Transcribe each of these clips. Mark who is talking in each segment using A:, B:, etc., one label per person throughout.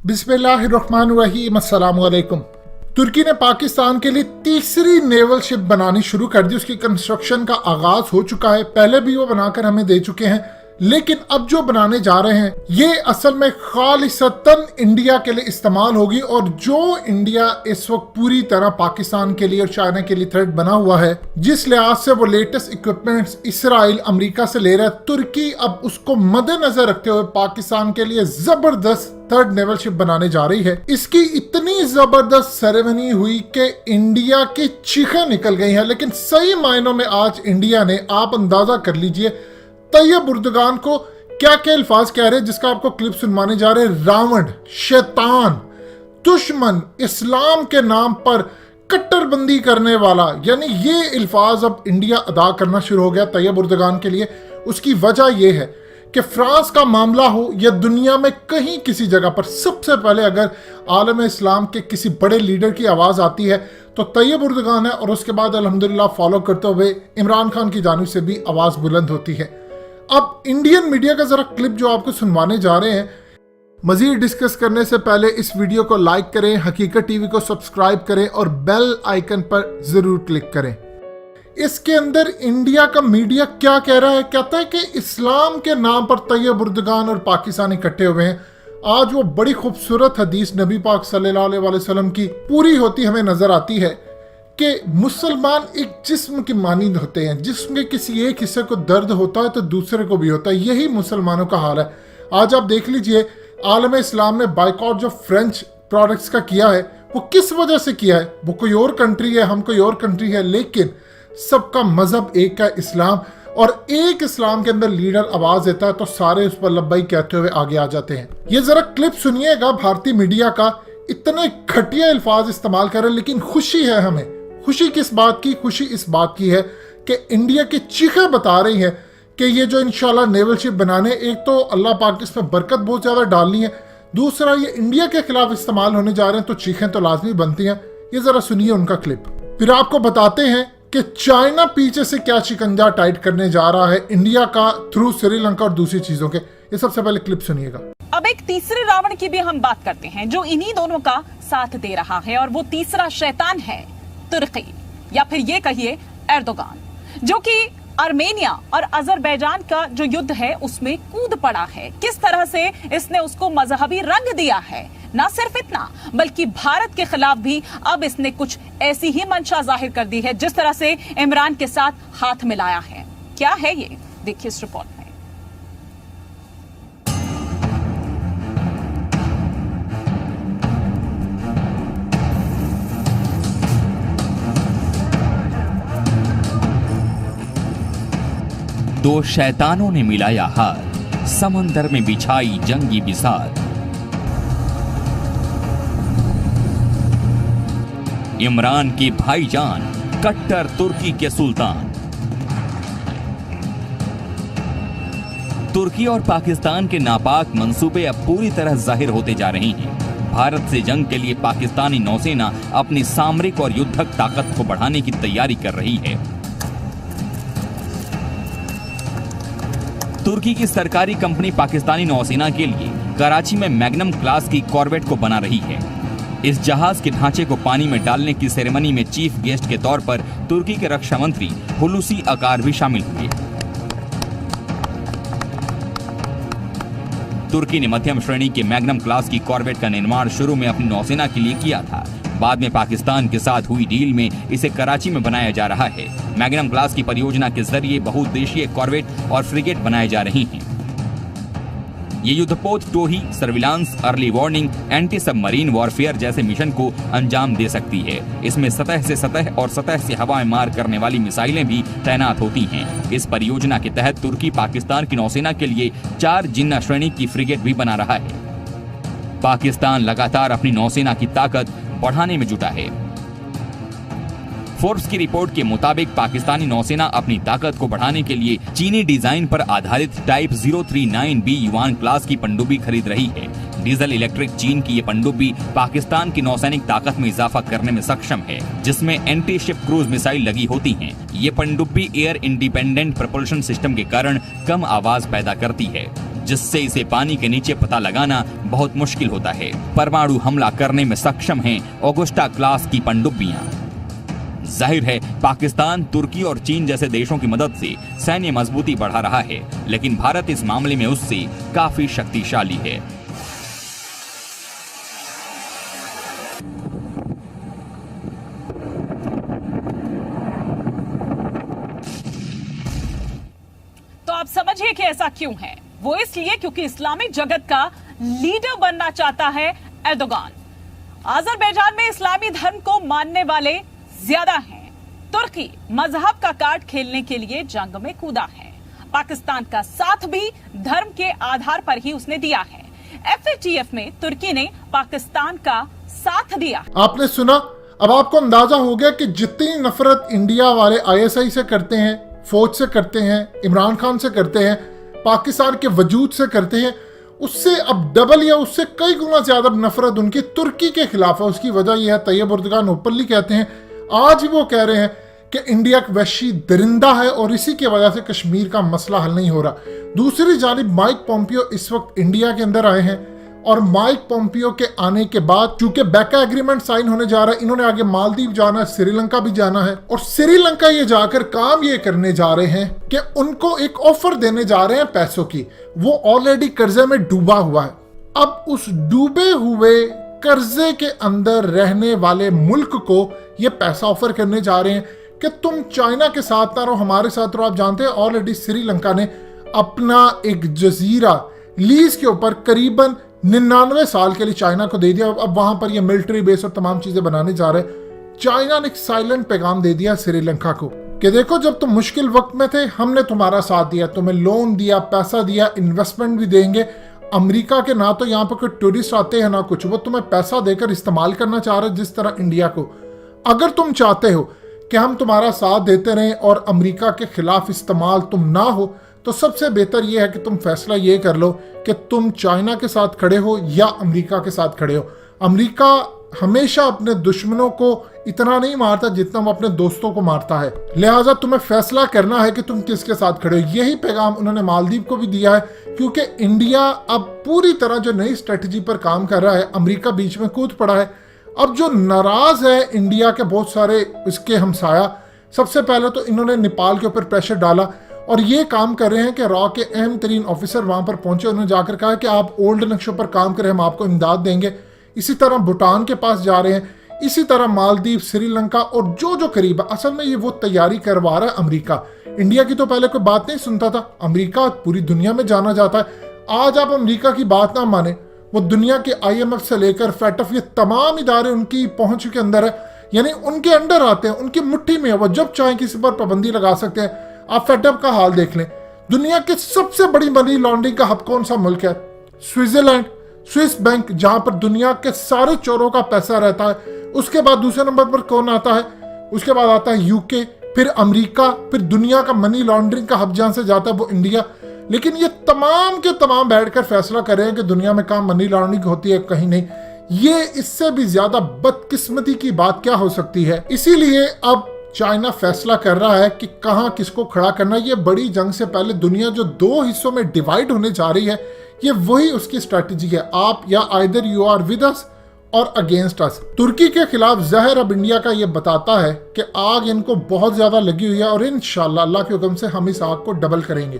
A: बिस्मिल्लाहिर्रहमानिर्रहीम, अस्सलाम वालेकुम। तुर्की ने पाकिस्तान के लिए तीसरी नेवल शिप बनानी शुरू कर दी। उसकी कंस्ट्रक्शन का आगाज हो चुका है। पहले भी वो बनाकर हमें दे चुके हैं, लेकिन अब जो बनाने जा रहे हैं ये असल में खालिसतन इंडिया के लिए इस्तेमाल होगी। और जो इंडिया इस वक्त पूरी तरह पाकिस्तान के लिए और चाइना के लिए थ्रेट बना हुआ है, जिस लिहाज से वो लेटेस्ट इक्विपमेंट्स इसराइल अमेरिका से ले रहा है, तुर्की अब उसको मद्देनजर रखते हुए पाकिस्तान के लिए जबरदस्त थर्ड नेवल शिप बनाने जा रही है। इसकी इतनी जबरदस्त सेरेमनी हुई कि इंडिया की चीखें निकल गई हैं। लेकिन सही मायनों में आज इंडिया ने, आप अंदाजा कर लीजिए, तैयब उर्दगान को क्या क्या अल्फाज कह रहे हैं, जिसका आपको क्लिप सुनवाने जा रहे हैं। रावण, शैतान, दुश्मन, इस्लाम के नाम पर कट्टरबंदी करने वाला, यानी ये अल्फाज अब इंडिया अदा करना शुरू हो गया तैयब उर्दगान के लिए। उसकी वजह यह है कि फ्रांस का मामला हो या दुनिया में कहीं किसी जगह पर, सबसे पहले अगर आलम इस्लाम के किसी बड़े लीडर की आवाज आती है तो तैयब उर्दगान है, और उसके बाद अल्हम्दुलिल्लाह फॉलो करते हुए इमरान खान की जानिब से भी आवाज बुलंद होती है। अब इंडियन मीडिया का जरा क्लिप जो आपको सुनवाने जा रहे हैं। मजीद डिस्कस करने से पहले इस वीडियो को लाइक करें, हकीकत टीवी को सब्सक्राइब करें और बेल आइकन पर जरूर क्लिक करें। इसके अंदर इंडिया का मीडिया क्या कह रहा है? कहता है कि इस्लाम के नाम पर तैयब उर्दगान और पाकिस्तान इकट्ठे हुए हैं। आज वो बड़ी खूबसूरत हदीस नबी पाक सल्लल्लाहु अलैहि वसल्लम की पूरी होती हमें नजर आती है कि मुसलमान एक जिस्म के मानिंद होते हैं। जिस्म के किसी एक हिस्से को दर्द होता है तो दूसरे को भी होता है। यही मुसलमानों का हाल है। आज आप देख लीजिए, आलम इस्लाम ने बाइकआउट जो फ्रेंच प्रोडक्ट्स का किया है, वो किस वजह से किया है? वो कोई और कंट्री है, हम कोई और कंट्री है, लेकिन सबका मजहब एक है, इस्लाम। और एक इस्लाम के अंदर लीडर आवाज देता है तो सारे उस पर लब्बाई कहते हुए आगे आ जाते हैं। ये जरा क्लिप सुनिएगा भारतीय मीडिया का। इतने घटिया अल्फाज इस्तेमाल कर रहे हैं, लेकिन खुशी है हमें। खुशी किस बात की? खुशी इस बात की है कि इंडिया की चीखें बता रही है कि ये जो इंशाल्लाह नेवल शिप बनाने, एक तो अल्लाह पाक इसमें बरकत बहुत ज्यादा डालनी है, दूसरा ये इंडिया के खिलाफ इस्तेमाल होने जा रहे हैं, तो चीखें तो लाजमी बनती हैं। ये जरा सुनिए उनका क्लिप, फिर आपको बताते हैं कि चाइना पीछे से क्या शिकंजा टाइट करने जा रहा है इंडिया का थ्रू श्रीलंका और दूसरी चीजों के। ये सबसे पहले क्लिप सुनिएगा।
B: अब एक तीसरे रावण की भी हम बात करते हैं जो इन्हीं दोनों का साथ दे रहा है, और वो तीसरा शैतान है तुर्की, या फिर ये कहिए एर्दोगान, जो कि आर्मेनिया और अजरबैजान का जो युद्ध है उसमें कूद पड़ा है। किस तरह से इसने उसको मजहबी रंग दिया है। ना सिर्फ इतना, बल्कि भारत के खिलाफ भी अब इसने कुछ ऐसी ही मंशा जाहिर कर दी है जिस तरह से इमरान के साथ हाथ मिलाया है। क्या है ये, देखिए इस रिपोर्ट में।
C: दो शैतानों ने मिलाया हाथ, समंदर में बिछाई जंगी बिसात। इमरान के भाईजान, कट्टर तुर्की के सुल्तान। तुर्की और पाकिस्तान के नापाक मंसूबे अब पूरी तरह जाहिर होते जा रहे हैं। भारत से जंग के लिए पाकिस्तानी नौसेना अपनी सामरिक और युद्धक ताकत को बढ़ाने की तैयारी कर रही है। तुर्की की सरकारी कंपनी पाकिस्तानी नौसेना के लिए कराची में मैग्नम क्लास की कॉर्वेट को बना रही है। इस जहाज के ढांचे को पानी में डालने की सेरेमनी में चीफ गेस्ट के तौर पर तुर्की के रक्षा मंत्री हुलूसी अकार भी शामिल हुए। तुर्की ने मध्यम श्रेणी के मैग्नम क्लास की कॉर्वेट का निर्माण शुरू में अपनी नौसेना के लिए किया था। बाद में पाकिस्तान के साथ हुई डील में इसे कराची में बनाया जा रहा है। मैग्नम क्लास की परियोजना के जरिए बहुउद्देशीय कॉर्वेट और फ्रिगेट बनाए जा रही हैं। ये युद्धपोत टोही, surveillance, early warning, anti submarine warfare जैसे मिशन को अंजाम दे सकती है। इसमें सतह से सतह और सतह से हवा में मार करने वाली मिसाइलें भी तैनात होती हैं। इस परियोजना के तहत तुर्की पाकिस्तान की नौसेना के लिए 4 जिन्ना श्रेणी की फ्रिगेट भी बना रहा है। पाकिस्तान लगातार अपनी नौसेना की ताकत बढ़ाने में जुटा है। फोर्ब्स की रिपोर्ट के मुताबिक पाकिस्तानी नौसेना अपनी ताकत को बढ़ाने के लिए चीनी डिजाइन पर आधारित टाइप 039B युवान क्लास की पनडुब्बी खरीद रही है। डीजल इलेक्ट्रिक चीन की ये पनडुब्बी पाकिस्तान की नौसैनिक ताकत में इजाफा करने में सक्षम है, जिसमें एंटी शिप क्रूज मिसाइल लगी होती हैं। ये पनडुब्बी एयर इंडिपेंडेंट प्रपल्शन सिस्टम के कारण कम आवाज पैदा करती है। जिससे इसे पानी के नीचे पता लगाना बहुत मुश्किल होता है। परमाणु हमला करने में सक्षम हैं ऑगस्टा क्लास की पनडुब्बियां। जाहिर है पाकिस्तान, तुर्की और चीन जैसे देशों की मदद से सैन्य मजबूती बढ़ा रहा है, लेकिन भारत इस मामले में उससे काफी शक्तिशाली है।
B: तो आप समझिए कि ऐसा क्यों है। वो इसलिए क्योंकि इस्लामिक जगत का लीडर बनना चाहता है एर्दोगान। अजरबैजान में इस्लामी धर्म को मानने वाले ज्यादा हैं। तुर्की मजहब का कार्ड खेलने के लिए जंग में कूदा है। पाकिस्तान का साथ भी धर्म के आधार पर ही उसने दिया है। FATF में तुर्की ने पाकिस्तान का साथ दिया।
A: आपने सुना, अब आपको अंदाजा हो गया कि जितनी नफरत इंडिया वाले ISI से करते हैं, फौज से करते हैं, इमरान खान से करते हैं, पाकिस्तान के वजूद से करते हैं, उससे अब डबल या उससे कई गुना ज्यादा नफरत उनकी तुर्की के खिलाफ है। उसकी वजह यह है, तैयब एर्दोगान ओपनली कहते हैं, आज भी वो कह रहे हैं कि इंडिया एक वहशी दरिंदा है और इसी की वजह से कश्मीर का मसला हल नहीं हो रहा। दूसरी जानिब माइक पोम्पियो इस वक्त इंडिया के अंदर आए हैं और माइक पोम्पियो के आने के बाद चूंकि बैका एग्रीमेंट साइन होने जा रहा है, इन्होंने आगे मालदीव जाना है, श्रीलंका भी जाना है और श्रीलंका ये जाकर काम ये करने जा रहे हैं कि उनको एक ऑफर देने जा रहे हैं पैसों की। वो ऑलरेडी कर्जे में डूबा हुआ है। अब उस डूबे हुए कर्जे के अंदर रहने वाले मुल्क को ये पैसा ऑफर करने जा रहे हैं कि तुम चाइना के साथ ना रहो, हमारे साथ रहो। आप जानते हैं ऑलरेडी श्रीलंका ने अपना एक जजीरा लीज के ऊपर करीबन 99 साल के लिए चाइना को दे दिया। अब वहां पर ये मिलिट्री बेस और तमाम चीजें बनाने जा रहे हैं। चाइना ने एक साइलेंट पैगाम दे दिया श्रीलंका को कि देखो, जब तुम मुश्किल वक्त में थे हमने तुम्हारा साथ दिया, तुम्हें लोन दिया, पैसा दिया, इन्वेस्टमेंट भी देंगे। अमेरिका के ना तो यहाँ पर कोई टूरिस्ट आते हैं ना कुछ, वो तुम्हें पैसा देकर इस्तेमाल करना चाह रहे जिस तरह इंडिया को। अगर तुम चाहते हो कि हम तुम्हारा साथ देते रहें और अमेरिका के खिलाफ इस्तेमाल तुम ना हो, तो सबसे बेहतर यह है कि तुम फैसला ये कर लो कि तुम चाइना के साथ खड़े हो या अमेरिका के साथ खड़े हो। अमेरिका हमेशा अपने दुश्मनों को इतना नहीं मारता जितना वो अपने दोस्तों को मारता है, लिहाजा तुम्हें फैसला करना है कि तुम किसके साथ खड़े हो। यही पैगाम उन्होंने मालदीव को भी दिया है, क्योंकि इंडिया अब पूरी तरह जो नई स्ट्रेटजी पर काम कर रहा है, अमेरिका बीच में कूद पड़ा है। अब जो नाराज है इंडिया के बहुत सारे इसके हमसाया, सबसे पहले तो इन्होंने नेपाल के ऊपर प्रेशर डाला और ये काम कर रहे हैं कि रॉ के अहम तरीन ऑफिसर वहां पर पहुंचे, उन्होंने जाकर कहा कि आप ओल्ड नक्शों पर काम करें, हम आपको इमदाद देंगे। इसी तरह भूटान के पास जा रहे हैं, इसी तरह मालदीव, श्रीलंका और जो जो करीब है। असल में ये वो तैयारी करवा रहा है अमेरिका। इंडिया की तो पहले कोई बात नहीं सुनता था, अमेरिका पूरी दुनिया में जाना जाता है। आज आप अमेरिका की बात ना माने, वो दुनिया के IMF से लेकर FATF, ये तमाम इदारे उनकी पहुंच के अंदर है, यानी उनके अंडर आते हैं, उनकी मुट्ठी में है। वो जब चाहे किसी पर पाबंदी लगा सकते हैं। आप FATF का हाल देख लें, दुनिया की सबसे बड़ी मनी लॉन्ड्रिंग का हब कौन सा मुल्क है? स्विट्जरलैंड, स्विस बैंक, जहां पर दुनिया के सारे चोरों का पैसा रहता है। उसके बाद दूसरे नंबर पर कौन आता है? उसके बाद आता है UK, फिर अमेरिका, फिर दुनिया का मनी लॉन्ड्रिंग का हब जहां से जाता है वो इंडिया। लेकिन ये तमाम के तमाम बैठकर फैसला कर रहे हैं कि दुनिया में कहां मनी लॉन्ड्रिंग होती है, कहीं नहीं। ये इससे भी ज्यादा बदकिस्मती की बात क्या हो सकती है? इसीलिए अब चाइना फैसला कर रहा है कि कहां किसको खड़ा करना। ये बड़ी जंग से पहले दुनिया जो दो हिस्सों में डिवाइड होने जा रही है, ये वही उसकी स्ट्रैटेजी है। आप या either you are with us or against अस। तुर्की के खिलाफ जहर अब इंडिया का ये बताता है कि आग इनको बहुत ज्यादा लगी हुई है और इंशाल्लाह अल्लाह के हुक्म से हम इस आग को डबल करेंगे।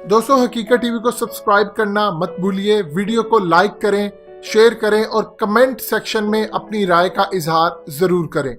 A: दोस्तों, हकीकत टीवी को सब्सक्राइब करना मत भूलिए, वीडियो को लाइक करें, शेयर करें और कमेंट सेक्शन में अपनी राय का इजहार जरूर करें।